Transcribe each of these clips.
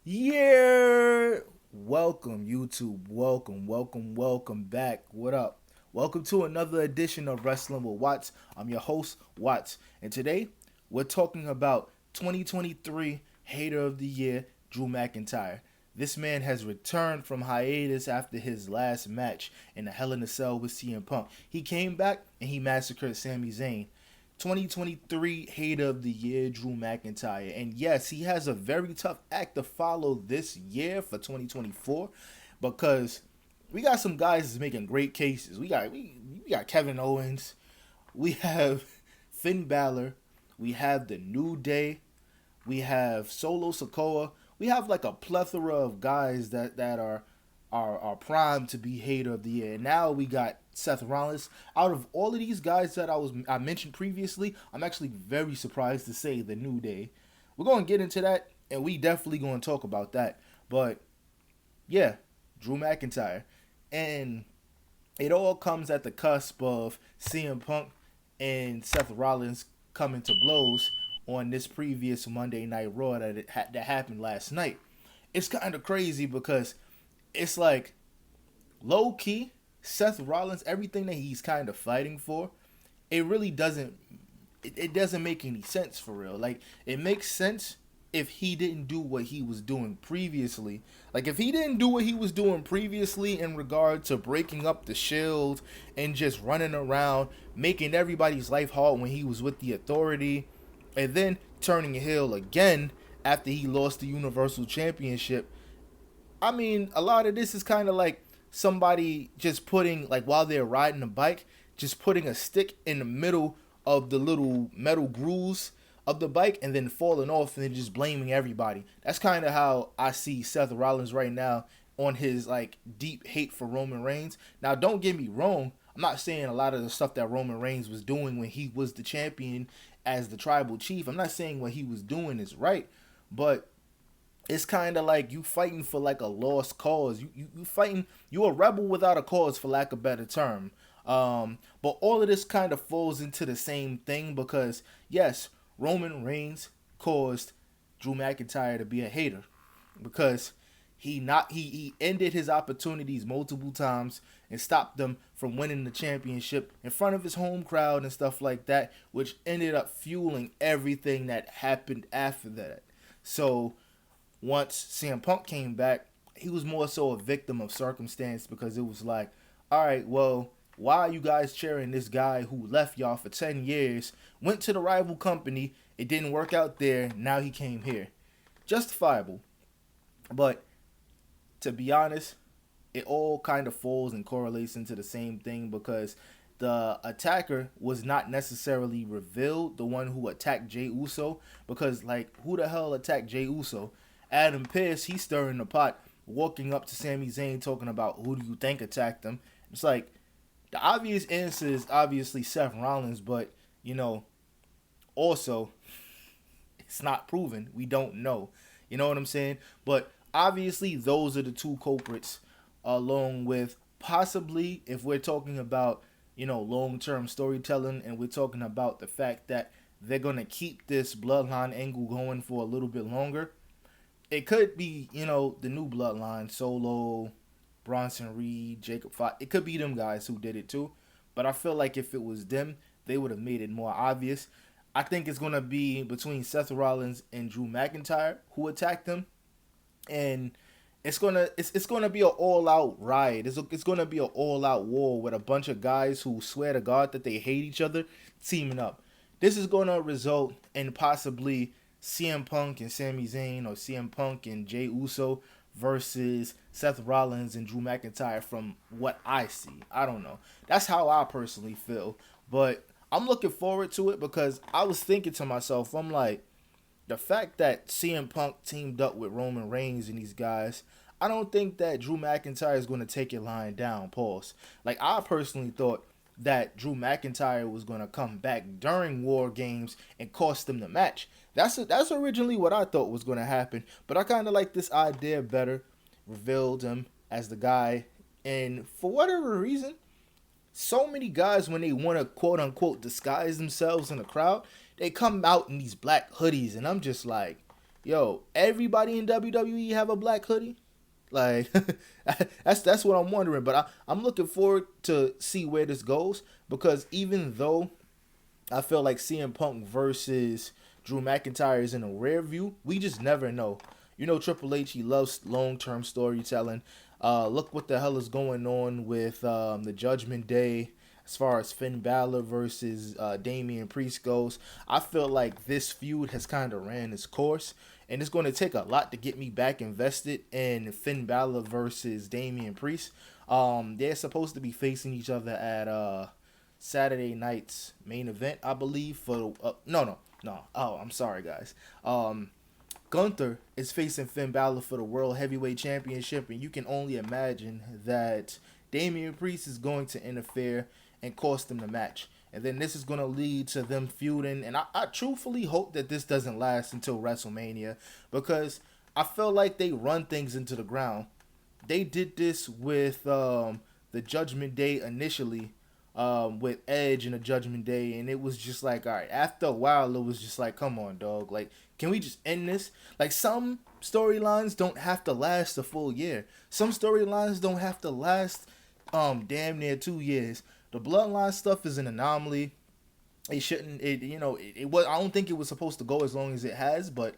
Yeah, welcome YouTube. Welcome back. What up? Welcome to another edition of Wrestling with Watts. I'm your host, Watts, and today we're talking about 2023 Hater of the Year, Drew McIntyre. This man has returned from hiatus after his last match in the Hell in a Cell with CM Punk. He came back and he massacred Sami Zayn. 2023 Hater of the Year, Drew McIntyre. And yes, he has a very tough act to follow this year for 2024 because we got some guys that's making great cases. We got Kevin Owens, we have Finn Balor, we have the New Day, we have Solo Sokoa. We have like a plethora of guys that are primed to be hater of the year. And now we got Seth Rollins. Out of all of these guys that I mentioned previously, I'm actually very surprised to say the New Day. We're gonna get into that, and we definitely gonna talk about that. But yeah, Drew McIntyre, and it all comes at the cusp of CM Punk and Seth Rollins coming to blows on this previous Monday Night Raw that happened last night. It's kind of crazy because it's like low key Seth Rollins, everything that he's kind of fighting for, it really doesn't it doesn't make any sense for real. Like it makes sense if he didn't do what he was doing previously. Like if he didn't do what he was doing previously in regard to breaking up the Shield and just running around making everybody's life hard when he was with the Authority and then turning heel again after he lost the Universal Championship. I mean, a lot of this is kind of like somebody just putting, like while they're riding a bike, just putting a stick in the middle of the little metal grooves of the bike and then falling off and then just blaming everybody. That's kind of how I see Seth Rollins right now on his like deep hate for Roman Reigns. Now, don't get me wrong. I'm not saying a lot of the stuff that Roman Reigns was doing when he was the champion as the tribal chief. I'm not saying what he was doing is right, but it's kind of like you fighting for like a lost cause. You fighting. You a rebel without a cause, for lack of a better term. But all of this kind of falls into the same thing because yes, Roman Reigns caused Drew McIntyre to be a hater because he ended his opportunities multiple times and stopped them from winning the championship in front of his home crowd and stuff like that, which ended up fueling everything that happened after that. So once CM Punk came back, he was more so a victim of circumstance because it was like, all right, well, why are you guys cheering this guy who left y'all for 10 years, went to the rival company, it didn't work out there, now he came here? Justifiable. But to be honest, it all kind of falls and correlates into the same thing because the attacker was not necessarily revealed, the one who attacked Jey Uso, because like who the hell attacked Jey Uso? Adam Pearce, he's stirring the pot, walking up to Sami Zayn talking about who do you think attacked him. It's like the obvious answer is obviously Seth Rollins, but you know, also it's not proven. We don't know. You know what I'm saying? But obviously those are the two culprits, along with possibly if we're talking about, you know, long-term storytelling and we're talking about the fact that they're going to keep this bloodline angle going for a little bit longer. It could be, you know, the new bloodline, Solo, Bronson Reed, Jacob Fox. It could be them guys who did it too. But I feel like if it was them, they would have made it more obvious. I think it's going to be between Seth Rollins and Drew McIntyre who attacked them. And it's gonna be an all out riot. It's gonna be an all out war with a bunch of guys who swear to God that they hate each other teaming up. This is gonna result in possibly CM Punk and Sami Zayn or CM Punk and Jey Uso versus Seth Rollins and Drew McIntyre. From what I see, I don't know. That's how I personally feel, but I'm looking forward to it because I was thinking to myself, I'm like, the fact that CM Punk teamed up with Roman Reigns and these guys, I don't think that Drew McIntyre is going to take it lying down. Pause. Like, I personally thought that Drew McIntyre was going to come back during War Games and cost them the match. That's originally what I thought was going to happen. But I kind of like this idea better. Revealed him as the guy. And for whatever reason, so many guys, when they want to quote unquote disguise themselves in the crowd, they come out in these black hoodies, and I'm just like, yo, everybody in WWE have a black hoodie? Like that's what I'm wondering. But I'm looking forward to see where this goes, because even though I feel like CM Punk versus Drew McIntyre is in a rare view, we just never know. You know, Triple H, he loves long-term storytelling. Look what the hell is going on with the Judgment Day as far as Finn Balor versus Damian Priest goes. I feel like this feud has kind of ran its course, and it's going to take a lot to get me back invested in Finn Balor versus Damian Priest. They're supposed to be facing each other at Saturday night's main event, I believe. For no. Oh, I'm sorry, guys. Gunther is facing Finn Balor for the World Heavyweight Championship, and you can only imagine that Damian Priest is going to interfere and cost them the match. And then this is going to lead to them feuding, and I truthfully hope that this doesn't last until WrestleMania, because I feel like they run things into the ground. They did this with the Judgment Day initially, with Edge and the Judgment Day, and it was just like, all right, after a while, it was just like, come on, dog, like, can we just end this? Like, some storylines don't have to last a full year. Some storylines don't have to last damn near 2 years. The Bloodline stuff is an anomaly. It shouldn't, it was, I don't think it was supposed to go as long as it has, but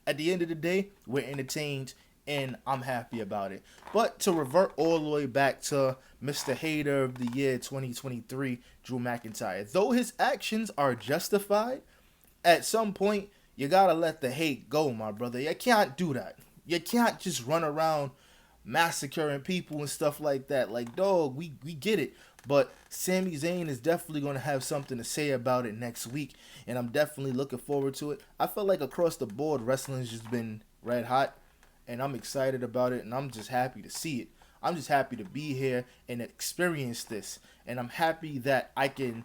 at the end of the day, we're entertained, and I'm happy about it. But to revert all the way back to Mr. Hater of the Year 2023, Drew McIntyre, though his actions are justified, at some point, you gotta let the hate go, my brother. You can't do that. You can't just run around massacring people and stuff like that. Like, dog, we get it. But Sami Zayn is definitely going to have something to say about it next week, and I'm definitely looking forward to it. I feel like across the board, wrestling's just been red hot, and I'm excited about it, and I'm just happy to see it. I'm just happy to be here and experience this, and I'm happy that I can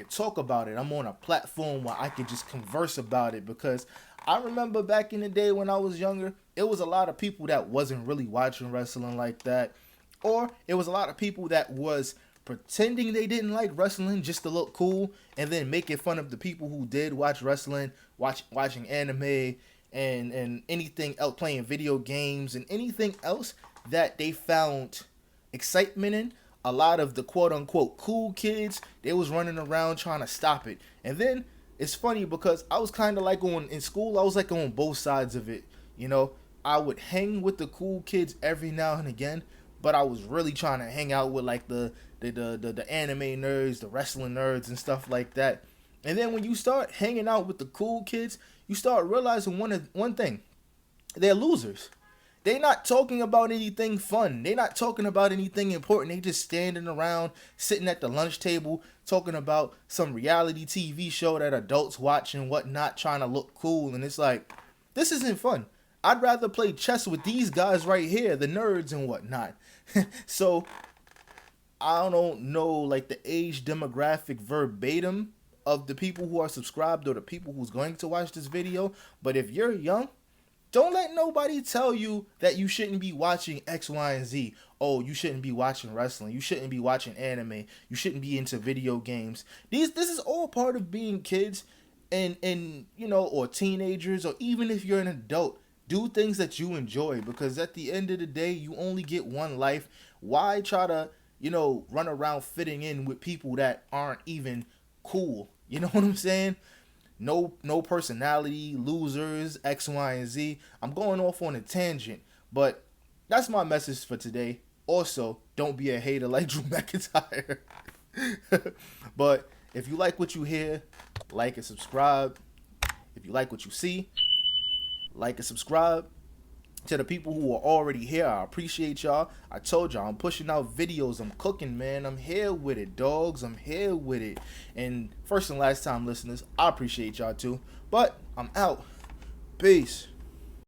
talk about it. I'm on a platform where I can just converse about it, because I remember back in the day when I was younger, it was a lot of people that wasn't really watching wrestling like that, or it was a lot of people that was pretending they didn't like wrestling just to look cool, and then making fun of the people who did watch wrestling, watching anime and anything else, playing video games and anything else that they found excitement in. A lot of the quote-unquote cool kids, they was running around trying to stop it. And then it's funny because I was kind of like in school, I was like on both sides of it. You know, I would hang with the cool kids every now and again, but I was really trying to hang out with like the anime nerds, the wrestling nerds and stuff like that. And then when you start hanging out with the cool kids, you start realizing one thing. They're losers. They not talking about anything fun. They not talking about anything important. They just standing around, sitting at the lunch table, talking about some reality TV show that adults watch and whatnot, trying to look cool. And it's like, this isn't fun. I'd rather play chess with these guys right here, the nerds and whatnot. So, I don't know, like, the age demographic verbatim of the people who are subscribed or the people who's going to watch this video. But if you're young, don't let nobody tell you that you shouldn't be watching X, Y, and Z. Oh, you shouldn't be watching wrestling. You shouldn't be watching anime. You shouldn't be into video games. This is all part of being kids and or teenagers, or even if you're an adult. Do things that you enjoy, because at the end of the day, you only get one life. Why try to, run around fitting in with people that aren't even cool? You know what I'm saying? No personality, losers, X, Y, and Z. I'm going off on a tangent, but that's my message for today. Also, don't be a hater like Drew McIntyre. But if you like what you hear, like and subscribe. If you like what you see, like and subscribe. To the people who are already here, I appreciate y'all. I told y'all I'm pushing out videos. I'm cooking, man. I'm here with it, dogs. I'm here with it. And first and last time listeners, I appreciate y'all too. But I'm out. Peace.